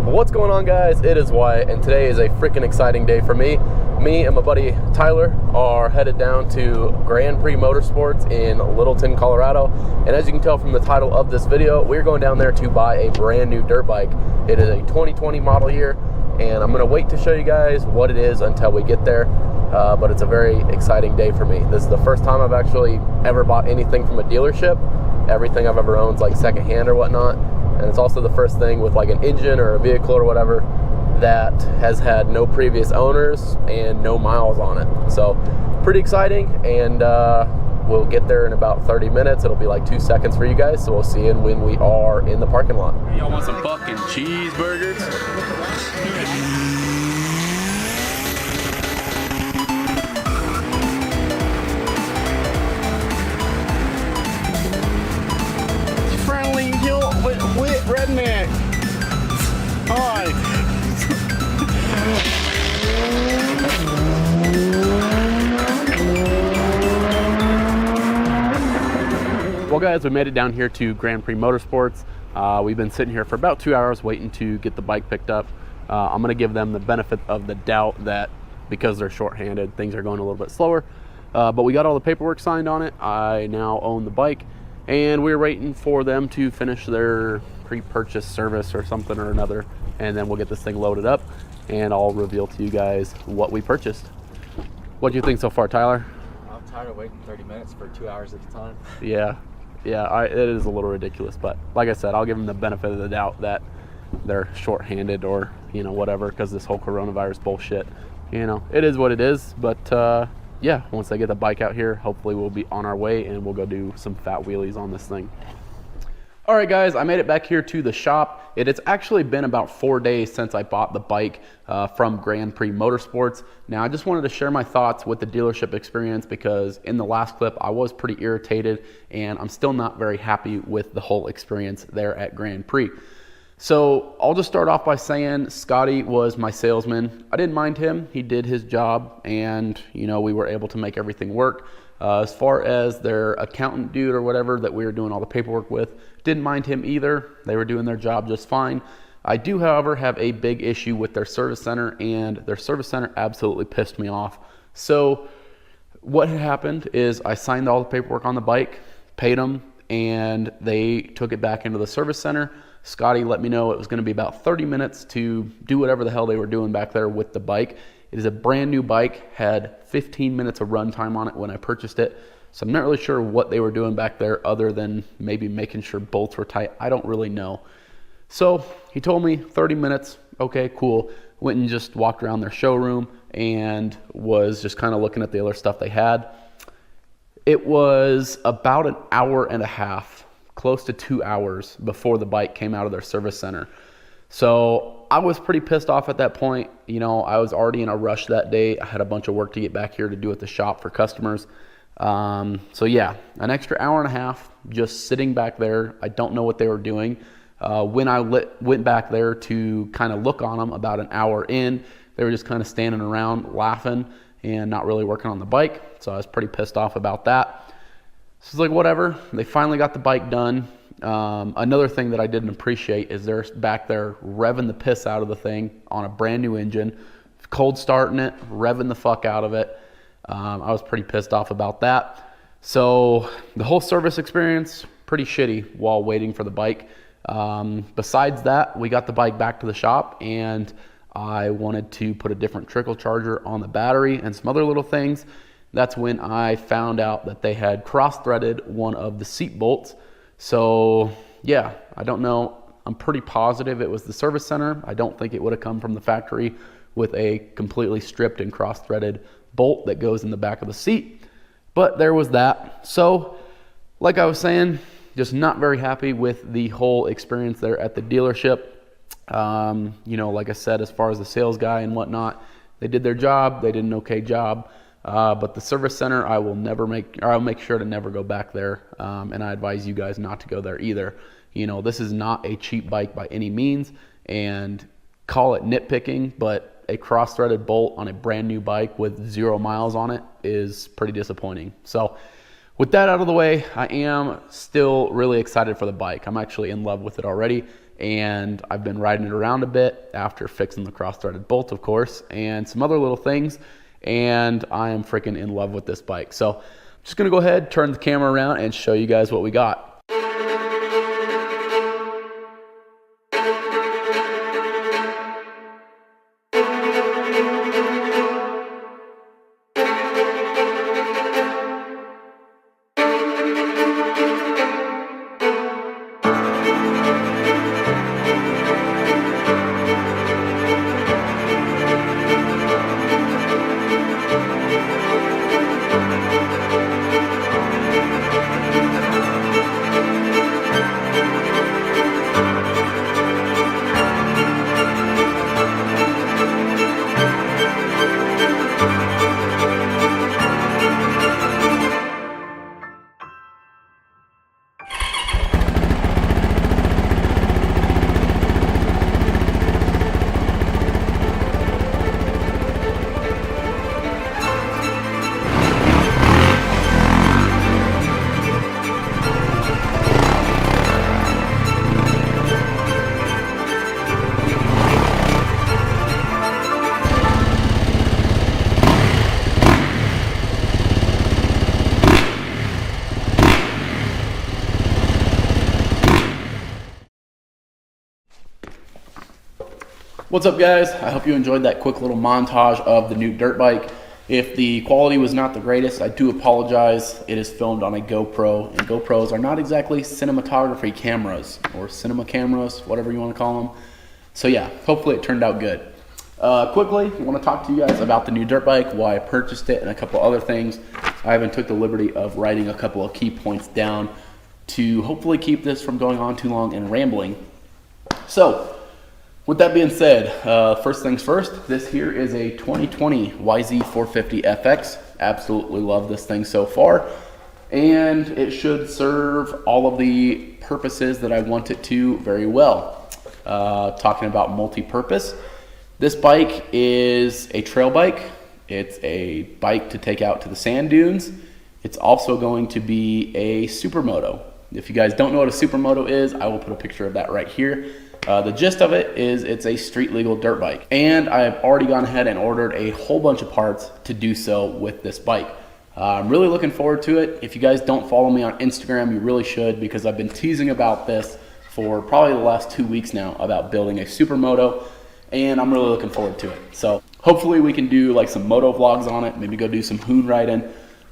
What's going on, guys? It is Wyatt, and today is a freaking exciting day for me. Me and my buddy Tyler are headed down to Grand Prix Motorsports in Littleton, Colorado. And as you can tell from the title of this video, we're going down there to buy a brand new dirt bike. It is a 2020 model year, and I'm gonna wait to show you guys what it is until we get there. But it's a very exciting day for me. This is the first time I've actually ever bought anything from a dealership. Everything I've ever owned is like secondhand or whatnot. And it's also the first thing with like an engine or a vehicle or whatever that has had no previous owners and no miles on it. So pretty exciting, and we'll get there in about 30 minutes. It'll be like 2 seconds for you guys, so we'll see you when we are in the parking lot. Y'all want some fucking cheeseburgers? Friendly wit redneck. Hi. Well, guys, we made it down here to Grand Prix Motorsports. We've been sitting here for about 2 hours waiting to get the bike picked up. I'm gonna give them the benefit of the doubt that because they're short-handed, things are going a little bit slower. But we got all the paperwork signed on it. I now own the bike, and we're waiting for them to finish their pre-purchase service or something or another, and then we'll get this thing loaded up and I'll reveal to you guys what we purchased. What do you think so far, Tyler? I'm tired of waiting 30 minutes for 2 hours at a time. Yeah, it is a little ridiculous, but like I said, I'll give them the benefit of the doubt that they're short-handed or, you know, whatever, because this whole coronavirus bullshit, you know, it is what it is. But yeah, once they get the bike out here, hopefully we'll be on our way and we'll go do some fat wheelies on this thing. All right, guys, I made it back here to the shop. It has actually been about 4 days since I bought the bike from Grand Prix Motorsports. Now, I just wanted to share my thoughts with the dealership experience because in the last clip, I was pretty irritated and I'm still not very happy with the whole experience there at Grand Prix. So I'll just start off by saying Scotty was my salesman. I didn't mind him. He did his job, and you know, we were able to make everything work. As far as their accountant dude or whatever that we were doing all the paperwork with, didn't mind him either. They were doing their job just fine. I do, however, have a big issue with their service center, and their service center absolutely pissed me off. So what had happened is I signed all the paperwork on the bike, paid them, and they took it back into the service center. Scotty let me know it was going to be about 30 minutes to do whatever the hell they were doing back there with the bike. It is a brand new bike, had 15 minutes of run time on it when I purchased it. So I'm not really sure what they were doing back there other than maybe making sure bolts were tight. I don't really know. So he told me 30 minutes. Okay, cool. Went and just walked around their showroom and was just kind of looking at the other stuff they had. It was about an hour and a half, close to 2 hours before the bike came out of their service center. So I was pretty pissed off at that point. You know, I was already in a rush that day. I had a bunch of work to get back here to do at the shop for customers. So yeah, an extra hour and a half just sitting back there. I don't know what they were doing. When I went back there to kind of look on them about an hour in, they were just kind of standing around laughing and not really working on the bike. So I was pretty pissed off about that. So it's like, whatever. They finally got the bike done. Another thing that I didn't appreciate is they're back there revving the piss out of the thing on a brand new engine, cold starting it, revving the fuck out of it. I was pretty pissed off about that. So the whole service experience, pretty shitty while waiting for the bike. Besides that, we got the bike back to the shop, and I wanted to put a different trickle charger on the battery and some other little things. That's when I found out that they had cross-threaded one of the seat bolts. So yeah, I don't know. I'm pretty positive it was the service center. I don't think it would have come from the factory with a completely stripped and cross-threaded bolt that goes in the back of the seat. But there was that. So like I was saying, just not very happy with the whole experience there at the dealership. You know, like I said, as far as the sales guy and whatnot, they did their job. They did an okay job. But the service center, I'll make sure to never go back there. And I advise you guys not to go there either. You know, this is not a cheap bike by any means, and call it nitpicking, but a cross-threaded bolt on a brand new bike with 0 miles on it is pretty disappointing. So with that out of the way, I am still really excited for the bike. I'm actually in love with it already, and I've been riding it around a bit after fixing the cross-threaded bolt, of course, and some other little things, and I am freaking in love with this bike. So I'm just gonna go ahead, turn the camera around, and show you guys what we got. What's up, guys? I hope you enjoyed that quick little montage of the new dirt bike. If the quality was not the greatest, I do apologize. It is filmed on a GoPro, and GoPros are not exactly cinematography cameras, or cinema cameras, whatever you want to call them. So yeah, hopefully it turned out good. Quickly, I want to talk to you guys about the new dirt bike, why I purchased it, and a couple other things. I even took the liberty of writing a couple of key points down to hopefully keep this from going on too long and rambling. So, with that being said, first things first, this here is a 2020 YZ450FX. Absolutely love this thing so far, and it should serve all of the purposes that I want it to very well. Talking about multi-purpose, this bike is a trail bike. It's a bike to take out to the sand dunes. It's also going to be a Supermoto. If you guys don't know what a Supermoto is, I will put a picture of that right here. The gist of it is it's a street legal dirt bike, and I've already gone ahead and ordered a whole bunch of parts to do so with this bike. I'm really looking forward to it. If you guys don't follow me on Instagram, you really should, because I've been teasing about this for probably the last 2 weeks now about building a Supermoto, and I'm really looking forward to it. So hopefully we can do like some moto vlogs on it, maybe go do some hoon riding.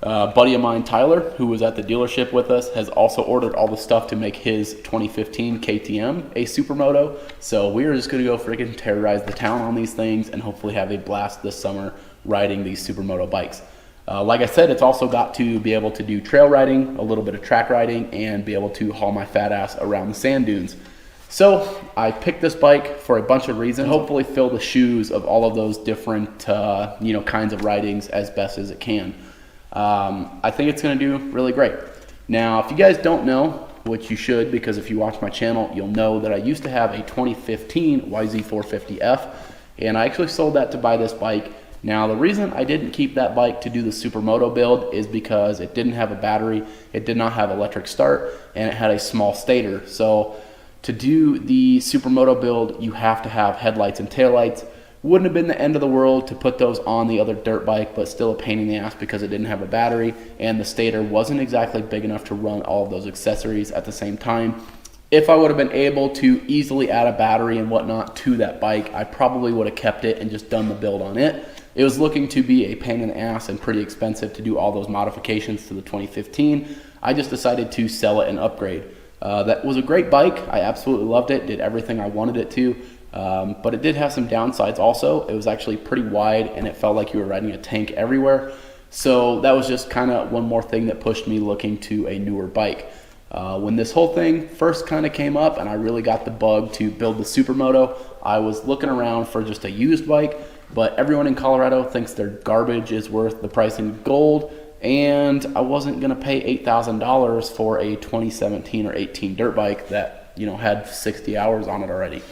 Buddy of mine, Tyler, who was at the dealership with us, has also ordered all the stuff to make his 2015 KTM a Supermoto. So we are just going to go freaking terrorize the town on these things and hopefully have a blast this summer riding these Supermoto bikes. Like I said, it's also got to be able to do trail riding, a little bit of track riding, and be able to haul my fat ass around the sand dunes. So I picked this bike for a bunch of reasons, hopefully fill the shoes of all of those different kinds of ridings as best as it can. I think it's going to do really great. Now, if you guys don't know, which you should, because if you watch my channel, you'll know that I used to have a 2015 YZ450F, and I actually sold that to buy this bike. Now, the reason I didn't keep that bike to do the Supermoto build is because it didn't have a battery, it did not have electric start, and it had a small stator. So to do the Supermoto build, you have to have headlights and taillights. Wouldn't have been the end of the world to put those on the other dirt bike, but still a pain in the ass because it didn't have a battery, and the stator wasn't exactly big enough to run all of those accessories at the same time. If I would have been able to easily add a battery and whatnot to that bike, I probably would have kept it and just done the build on it. It was looking to be a pain in the ass and pretty expensive to do all those modifications to the 2015. I just decided to sell it and upgrade. That was a great bike. I absolutely loved it, did everything I wanted it to. But it did have some downsides also. It was actually pretty wide and it felt like you were riding a tank everywhere. So that was just kind of one more thing that pushed me looking to a newer bike. When this whole thing first kind of came up and I really got the bug to build the Supermoto, I was looking around for just a used bike, but everyone in Colorado thinks their garbage is worth the price in gold, and I wasn't going to pay $8,000 for a 2017 or 18 dirt bike that, had 60 hours on it already.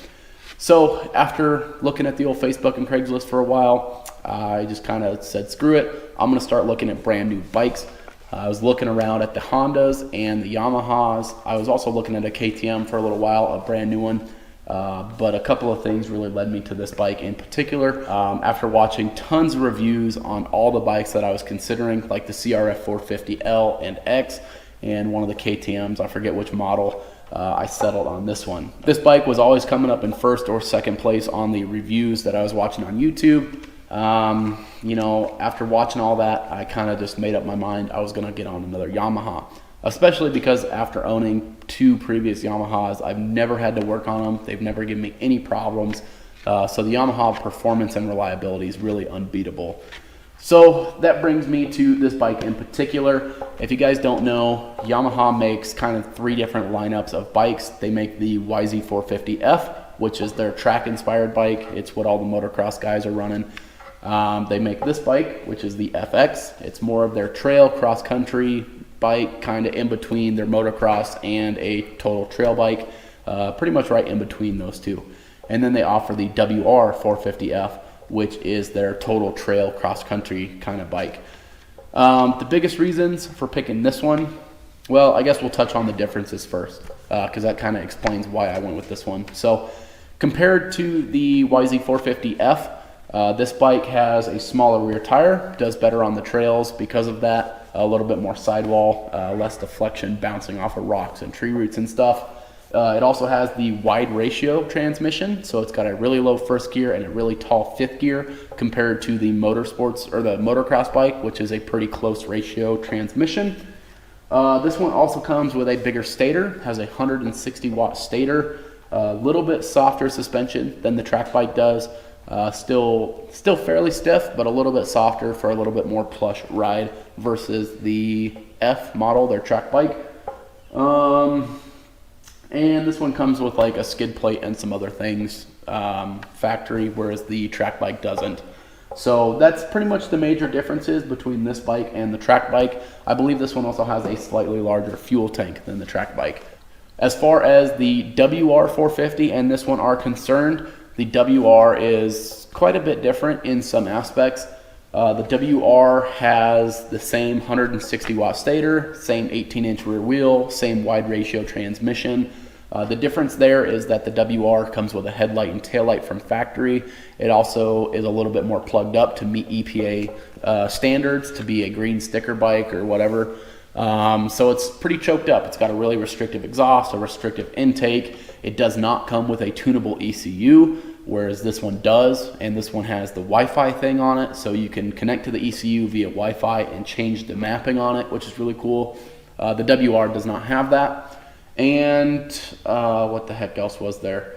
So after looking at the old Facebook and Craigslist for a while, I just kind of said, screw it, I'm going to start looking at brand new bikes. I was looking around at the Hondas and the Yamahas. I was also looking at a KTM for a little while, a brand new one. But a couple of things really led me to this bike in particular. After watching tons of reviews on all the bikes that I was considering, like the CRF450L and X, and one of the KTMs, I forget which model, I settled on this one. This bike was always coming up in first or second place on the reviews that I was watching on YouTube. You know, after watching all that, I kind of just made up my mind I was going to get on another Yamaha, especially because after owning 2 previous Yamahas, I've never had to work on them. They've never given me any problems. So the Yamaha performance and reliability is really unbeatable. So that brings me to this bike in particular. If you guys don't know, Yamaha makes kind of 3 different lineups of bikes. They make the YZ450F, which is their track-inspired bike. It's what all the motocross guys are running. They make this bike, which is the FX. It's more of their trail cross-country bike, kind of in between their motocross and a total trail bike, pretty much right in between those two. And then they offer the WR450F, which is their total trail cross-country kind of bike. The biggest reasons for picking this one, well, I guess we'll touch on the differences first, because that kind of explains why I went with this one. So compared to the YZ450F, this bike has a smaller rear tire, does better on the trails because of that, a little bit more sidewall, less deflection bouncing off of rocks and tree roots and stuff. It also has the wide ratio transmission, so it's got a really low first gear and a really tall fifth gear compared to the motorsports or the motocross bike, which is a pretty close ratio transmission. This one also comes with a bigger stator, has a 160 watt stator, a little bit softer suspension than the track bike does. Still fairly stiff, but a little bit softer for a little bit more plush ride versus the F model, their track bike. And this one comes with like a skid plate and some other things factory, whereas the track bike doesn't. So that's pretty much the major differences between this bike and the track bike. I believe this one also has a slightly larger fuel tank than the track bike. As far as the WR450 and this one are concerned, the WR is quite a bit different in some aspects. The WR has the same 160 watt stator, same 18-inch rear wheel, same wide ratio transmission. The difference there is that the WR comes with a headlight and taillight from factory. It also is a little bit more plugged up to meet EPA standards to be a green sticker bike or whatever. So it's pretty choked up. It's got a really restrictive exhaust, a restrictive intake. It does not come with a tunable ECU, whereas this one does, and this one has the Wi-Fi thing on it, so you can connect to the ECU via Wi-Fi and change the mapping on it, which is really cool. The WR does not have that. And what the heck else was there?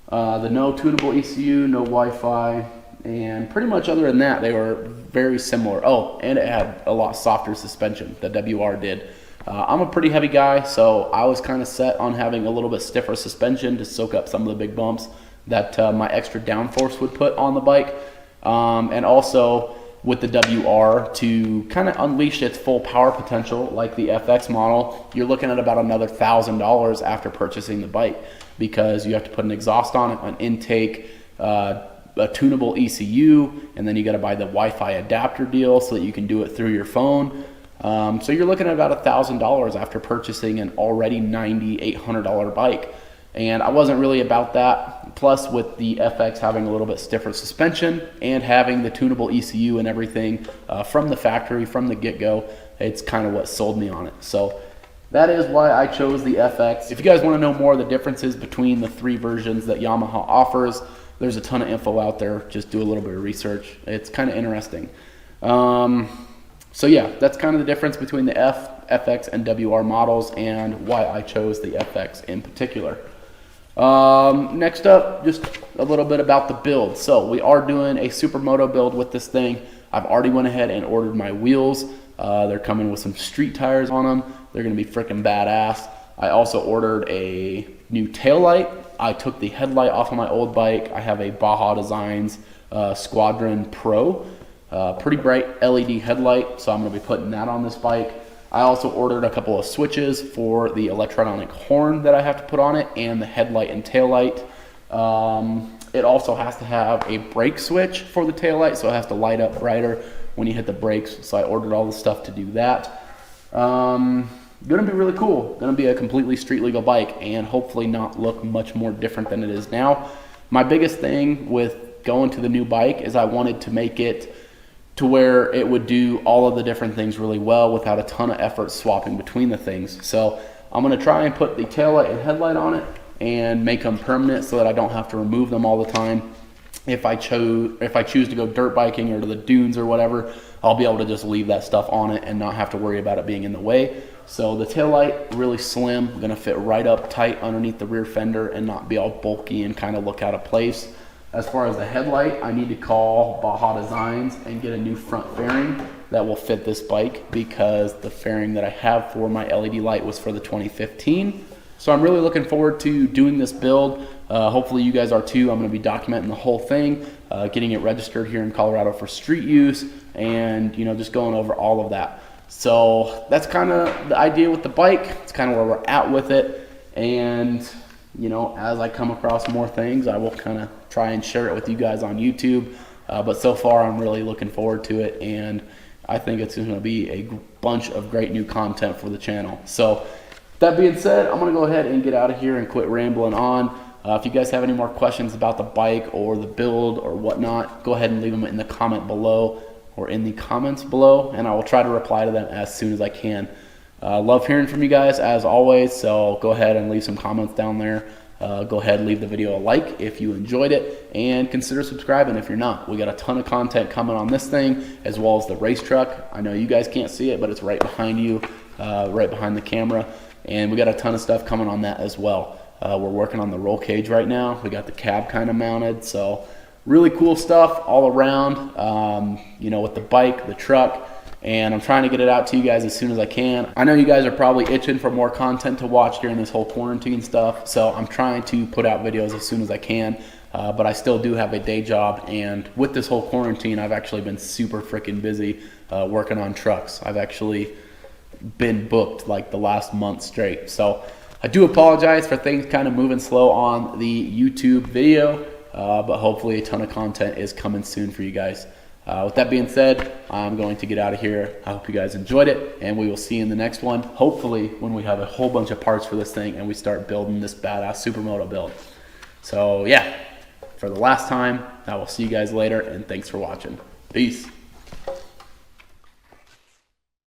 The no tunable ECU, no Wi-Fi, and pretty much other than that, they were very similar. Oh, and it had a lot softer suspension, the WR did. I'm a pretty heavy guy, so I was kind of set on having a little bit stiffer suspension to soak up some of the big bumps that my extra downforce would put on the bike. And also with the WR to kind of unleash its full power potential like the FX model, you're looking at about another $1,000 after purchasing the bike, because you have to put an exhaust on it, an intake, a tunable ECU, and then you got to buy the Wi-Fi adapter deal so that you can do it through your phone. So you're looking at about $1,000 after purchasing an already $9,800 bike. And I wasn't really about that. Plus, with the FX having a little bit stiffer suspension and having the tunable ECU and everything from the factory, from the get-go, it's kind of what sold me on it. So that is why I chose the FX. If you guys want to know more of the differences between the 3 versions that Yamaha offers, there's a ton of info out there. Just do a little bit of research. It's kind of interesting. So yeah, that's kind of the difference between the FX and WR models and why I chose the FX in particular. Next up, just a little bit about the build. So we are doing a Supermoto build with this thing. I've already went ahead and ordered my wheels. They're coming with some street tires on them. They're going to be freaking badass. I also ordered a new taillight. I took the headlight off of my old bike. I have a Baja Designs Squadron Pro. Pretty bright LED headlight, so I'm going to be putting that on this bike. I also ordered a couple of switches for the electronic horn that I have to put on it and the headlight and taillight. It also has to have a brake switch for the taillight, so it has to light up brighter when you hit the brakes. So I ordered all the stuff to do that. gonna be really cool. Gonna be a completely street legal bike and hopefully not look much more different than it is now. My biggest thing with going to the new bike is I wanted to make it to where it would do all of the different things really well without a ton of effort swapping between the things. So I'm gonna try and put the taillight and headlight on it and make them permanent so that I don't have to remove them all the time. If I choose to go dirt biking or to the dunes or whatever, I'll be able to just leave that stuff on it and not have to worry about it being in the way. So the taillight, really slim, gonna fit right up tight underneath the rear fender and not be all bulky and kind of look out of place. As far as the headlight, I need to call Baja Designs and get a new front fairing that will fit this bike because the fairing that I have for my LED light was for the 2015. So I'm really looking forward to doing this build. Hopefully you guys are too. I'm gonna be documenting the whole thing, getting it registered here in Colorado for street use, and just going over all of that. So that's kind of the idea with the bike. It's kind of where we're at with it. And as I come across more things, I will kind of try and share it with you guys on YouTube. But so far I'm really looking forward to it, and I think it's gonna be a bunch of great new content for the channel. So that being said, I'm gonna go ahead and get out of here and quit rambling on. If you guys have any more questions about the bike or the build or whatnot, go ahead and leave them in the comment below or in the comments below, and I will try to reply to them as soon as I can. Love hearing from you guys as always, so go ahead and leave some comments down there. Go ahead and leave the video a like if you enjoyed it, and consider subscribing if you're not. We got a ton of content coming on this thing, as well as the race truck. I know you guys can't see it, but it's right behind you, right behind the camera, and we got a ton of stuff coming on that as well. We're working on the roll cage right now. We got the cab kind of mounted, so really cool stuff all around, with the bike, the truck, and I'm trying to get it out to you guys as soon as I can. I know you guys are probably itching for more content to watch during this whole quarantine stuff, so I'm trying to put out videos as soon as I can, but I still do have a day job, and with this whole quarantine, I've actually been super freaking busy working on trucks. I've actually been booked like the last month straight, so I do apologize for things kind of moving slow on the YouTube video, but hopefully a ton of content is coming soon for you guys. With that being said, I'm going to get out of here. I hope you guys enjoyed it, and we will see you in the next one, hopefully when we have a whole bunch of parts for this thing and we start building this badass Supermoto build. So yeah, for the last time, I will see you guys later, and thanks for watching. Peace.